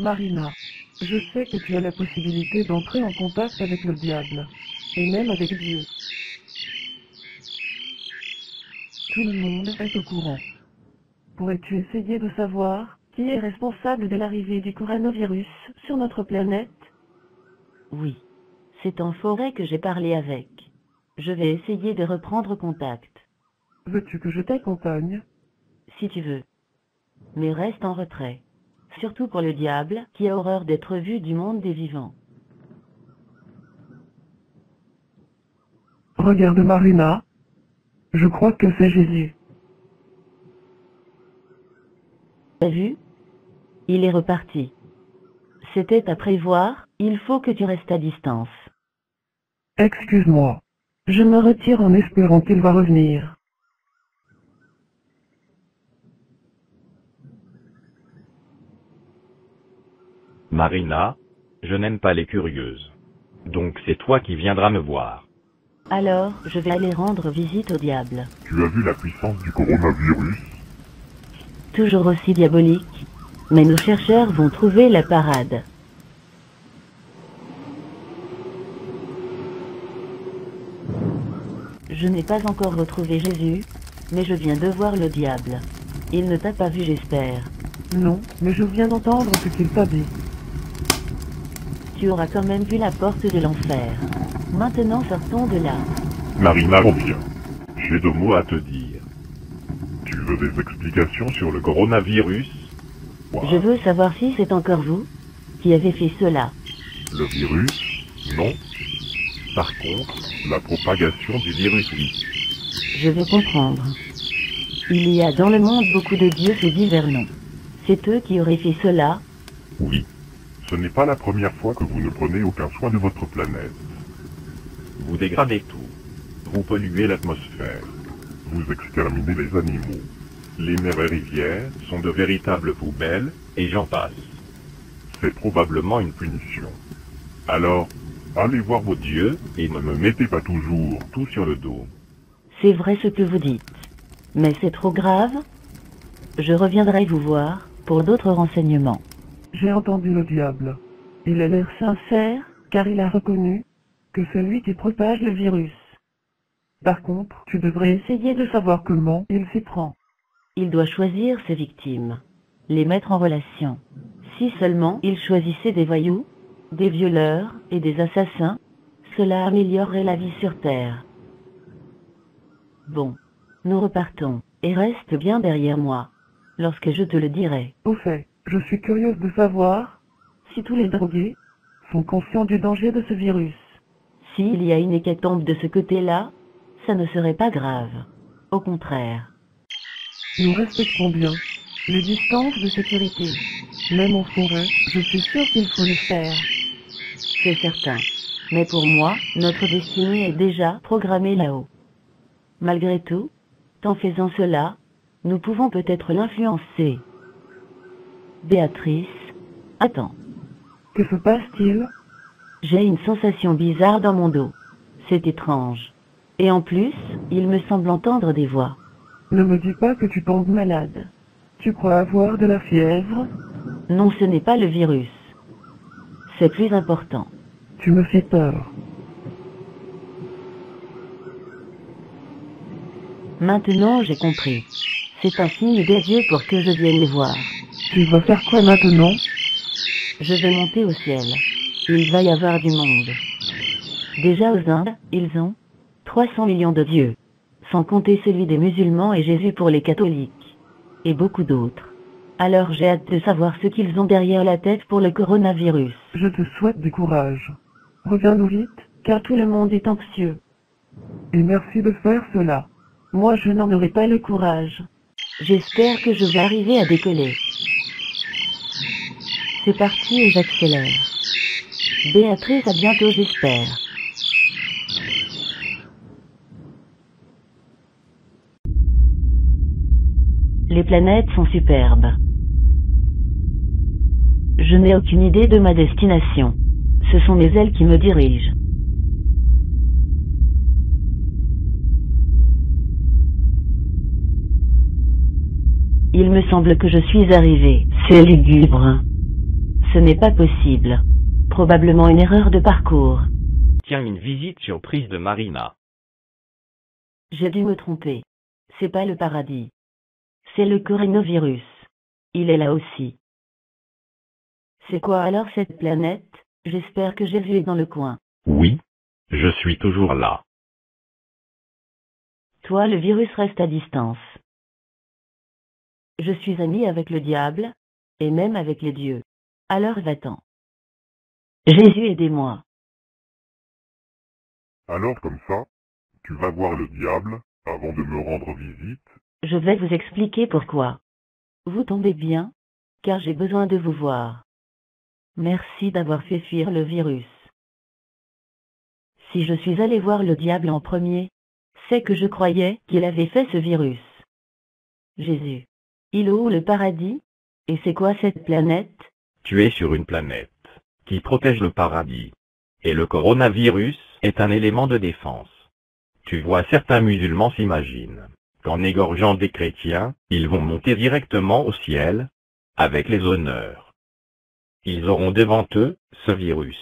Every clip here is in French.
Marina, je sais que tu as la possibilité d'entrer en contact avec le diable, et même avec Dieu. Tout le monde est au courant. Pourrais-tu essayer de savoir qui est responsable de l'arrivée du coronavirus sur notre planète? Oui. C'est en forêt que j'ai parlé avec. Je vais essayer de reprendre contact. Veux-tu que je t'accompagne? Si tu veux. Mais reste en retrait. Surtout pour le diable, qui a horreur d'être vu du monde des vivants. Regarde Marina. Je crois que c'est Jésus. T'as vu? Il est reparti. C'était à prévoir, il faut que tu restes à distance. Excuse-moi. Je me retire en espérant qu'il va revenir. Marina, je n'aime pas les curieuses. Donc c'est toi qui viendras me voir. Alors, je vais aller rendre visite au diable. Tu as vu la puissance du coronavirus? Toujours aussi diabolique. Mais nos chercheurs vont trouver la parade. Je n'ai pas encore retrouvé Jésus, mais je viens de voir le diable. Il ne t'a pas vu, j'espère. Non, mais je viens d'entendre ce qu'il t'a dit. Tu auras quand même vu la porte de l'enfer. Maintenant sortons de là. Marina, reviens. J'ai 2 mots à te dire. Tu veux des explications sur le coronavirus? Je veux savoir si c'est encore vous qui avez fait cela. Le virus? Non. Par contre, la propagation du virus, oui. Je veux comprendre. Il y a dans le monde beaucoup de dieux sous divers noms. C'est eux qui auraient fait cela? Oui. Ce n'est pas la première fois que vous ne prenez aucun soin de votre planète. Vous dégradez tout. Vous polluez l'atmosphère. Vous exterminez les animaux. Les mers et rivières Sont de véritables poubelles, et j'en passe. c'est probablement une punition. Alors, allez voir vos dieux et ne me mettez pas toujours tout sur le dos. C'est vrai ce que vous dites. Mais c'est trop grave? Je reviendrai vous voir pour d'autres renseignements. J'ai entendu le diable. Il a l'air sincère, car il a reconnu que c'est lui qui propage le virus. Par contre, tu devrais essayer de savoir comment il s'y prend. Il doit choisir ses victimes, les mettre en relation. Si seulement il choisissait des voyous, des violeurs et des assassins, cela améliorerait la vie sur Terre. Bon, nous repartons, et reste bien derrière moi, lorsque je te le dirai. Au fait, je suis curieuse de savoir si tous les drogués sont conscients du danger de ce virus. S'il y a une hécatombe de ce côté-là, ça ne serait pas grave. Au contraire. Nous respectons bien les distances de sécurité. Même en forêt, je suis sûr qu'il faut le faire. C'est certain. Mais pour moi, notre destinée est déjà programmée là-haut. Malgré tout, en faisant cela, nous pouvons peut-être l'influencer. Béatrice, attends. Que se passe-t-il? J'ai une sensation bizarre dans mon dos. C'est étrange. Et en plus, il me semble entendre des voix. Ne me dis pas que tu tombes malade. Tu crois avoir de la fièvre? Non, ce n'est pas le virus. C'est plus important. Tu me fais peur. Maintenant, j'ai compris. C'est un signe des dieux pour que je vienne les voir. Tu vas faire quoi maintenant? Je vais monter au ciel. Il va y avoir du monde. Déjà aux Indes, ils ont 300 millions de dieux. Sans compter celui des musulmans et Jésus pour les catholiques. Et beaucoup d'autres. Alors j'ai hâte de savoir ce qu'ils ont derrière la tête pour le coronavirus. Je te souhaite du courage. Reviens-nous vite, car tout le monde est anxieux. Et merci de faire cela. Moi je n'en aurai pas le courage. J'espère que je vais arriver à décoller. C'est parti et j'accélère. Béatrice, à bientôt j'espère. Les planètes sont superbes. Je n'ai aucune idée de ma destination. Ce sont mes ailes qui me dirigent. Il me semble que je suis arrivé. C'est lugubre. Ce n'est pas possible. Probablement une erreur de parcours. Tiens, une visite surprise de Marina. J'ai dû me tromper. C'est pas le paradis. C'est le coronavirus. Il est là aussi. C'est quoi alors cette planète? J'espère que Jésus est dans le coin. Oui, je suis toujours là. Toi, le virus reste à distance. Je suis ami avec le diable, et même avec les dieux. Alors va-t'en. Jésus, aidez-moi. Alors comme ça, tu vas voir le diable avant de me rendre visite? Je vais vous expliquer pourquoi. Vous tombez bien, car j'ai besoin de vous voir. Merci d'avoir fait fuir le virus. Si je suis allé voir le diable en premier, c'est que je croyais qu'il avait fait ce virus. Jésus. Il est où le paradis? Et c'est quoi cette planète? Tu es sur une planète qui protège le paradis. Et le coronavirus est un élément de défense. Tu vois, certains musulmans s'imaginent qu'en égorgeant des chrétiens, ils vont monter directement au ciel, avec les honneurs. Ils auront devant eux ce virus.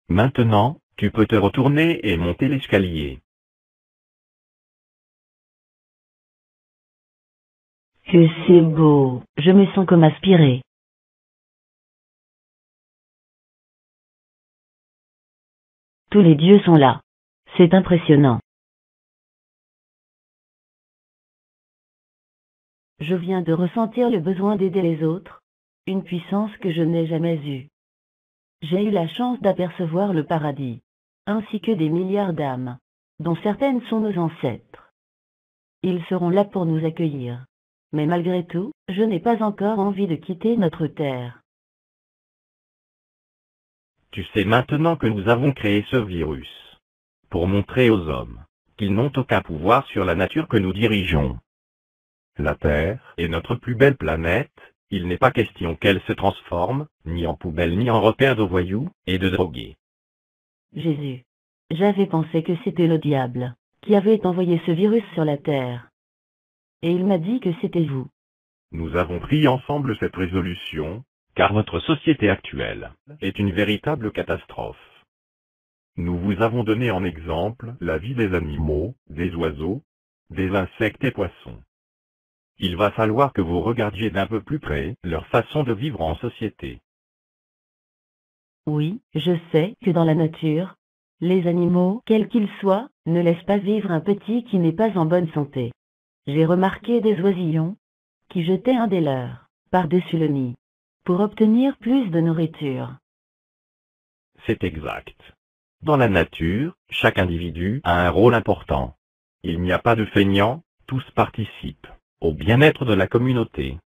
Maintenant, tu peux te retourner et monter l'escalier. Que c'est beau, je me sens comme aspiré. Tous les dieux sont là. C'est impressionnant. Je viens de ressentir le besoin d'aider les autres, une puissance que je n'ai jamais eue. J'ai eu la chance d'apercevoir le paradis, ainsi que des milliards d'âmes, dont certaines sont nos ancêtres. Ils seront là pour nous accueillir. Mais malgré tout, je n'ai pas encore envie de quitter notre terre. Tu sais maintenant que nous avons créé ce virus pour montrer aux hommes qu'ils n'ont aucun pouvoir sur la nature que nous dirigeons. La Terre est notre plus belle planète, il n'est pas question qu'elle se transforme, ni en poubelle ni en repère de voyous et de drogués. Jésus. J'avais pensé que c'était le diable qui avait envoyé ce virus sur la Terre. Et il m'a dit que c'était vous. Nous avons pris ensemble cette résolution, car votre société actuelle est une véritable catastrophe. Nous vous avons donné en exemple la vie des animaux, des oiseaux, des insectes et poissons. Il va falloir que vous regardiez d'un peu plus près leur façon de vivre en société. Oui, je sais que dans la nature, les animaux, quels qu'ils soient, ne laissent pas vivre un petit qui n'est pas en bonne santé. J'ai remarqué des oisillons qui jetaient un des leurs par-dessus le nid pour obtenir plus de nourriture. C'est exact. Dans la nature, chaque individu a un rôle important. Il n'y a pas de feignants, tous participent au bien-être de la communauté.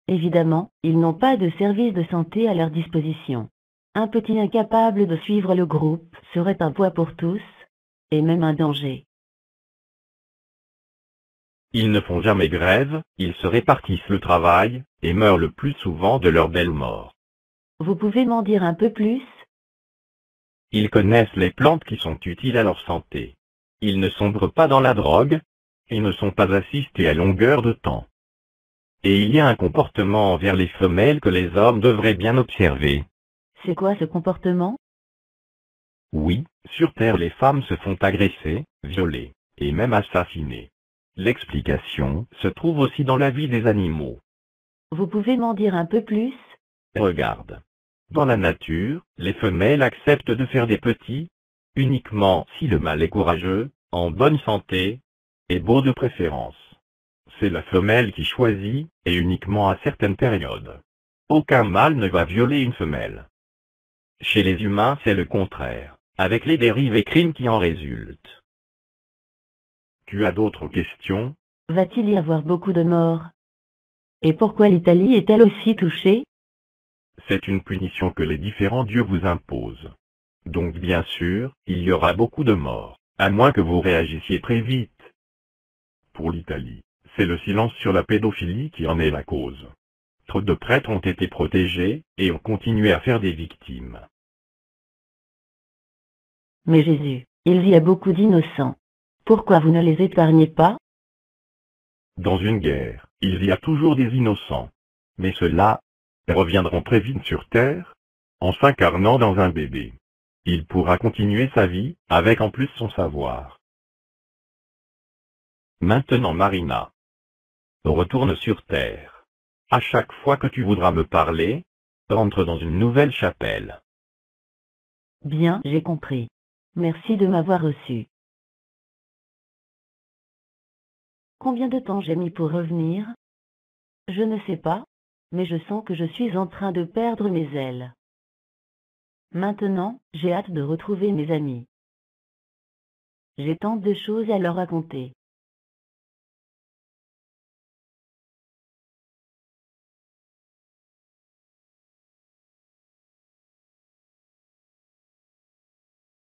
Évidemment, ils n'ont pas de service de santé à leur disposition. Un petit incapable de suivre le groupe serait un poids pour tous, et même un danger. Ils ne font jamais grève, ils se répartissent le travail, et meurent le plus souvent de leur belle mort. Vous pouvez m'en dire un peu plus? Ils connaissent les plantes qui sont utiles à leur santé. Ils ne sombrent pas dans la drogue, et ne sont pas assistés à longueur de temps. Et il y a un comportement envers les femelles que les hommes devraient bien observer. C'est quoi ce comportement? Oui, sur Terre les femmes se font agresser, violer, et même assassiner. L'explication se trouve aussi dans la vie des animaux. Vous pouvez m'en dire un peu plus? Regarde. Dans la nature, les femelles acceptent de faire des petits, uniquement si le mâle est courageux, en bonne santé, et beau de préférence. C'est la femelle qui choisit, et uniquement à certaines périodes. Aucun mâle ne va violer une femelle. Chez les humains c'est le contraire, avec les dérives et crimes qui en résultent. Tu as d'autres questions? Va-t-il y avoir beaucoup de morts? Et pourquoi l'Italie est-elle aussi touchée? C'est une punition que les différents dieux vous imposent. Donc bien sûr, il y aura beaucoup de morts, à moins que vous réagissiez très vite. Pour l'Italie, c'est le silence sur la pédophilie qui en est la cause. Trop de prêtres ont été protégés, et ont continué à faire des victimes. Mais Jésus, il y a beaucoup d'innocents. Pourquoi vous ne les épargnez pas? Dans une guerre, il y a toujours des innocents. Mais ceux-là reviendront très vite sur Terre, en s'incarnant dans un bébé. Il pourra continuer sa vie, avec en plus son savoir. Maintenant Marina. Retourne sur Terre. À chaque fois que tu voudras me parler, rentre dans une nouvelle chapelle. Bien, j'ai compris. Merci de m'avoir reçu. Combien de temps j'ai mis pour revenir? Je ne sais pas, mais je sens que je suis en train de perdre mes ailes. Maintenant, j'ai hâte de retrouver mes amis. J'ai tant de choses à leur raconter.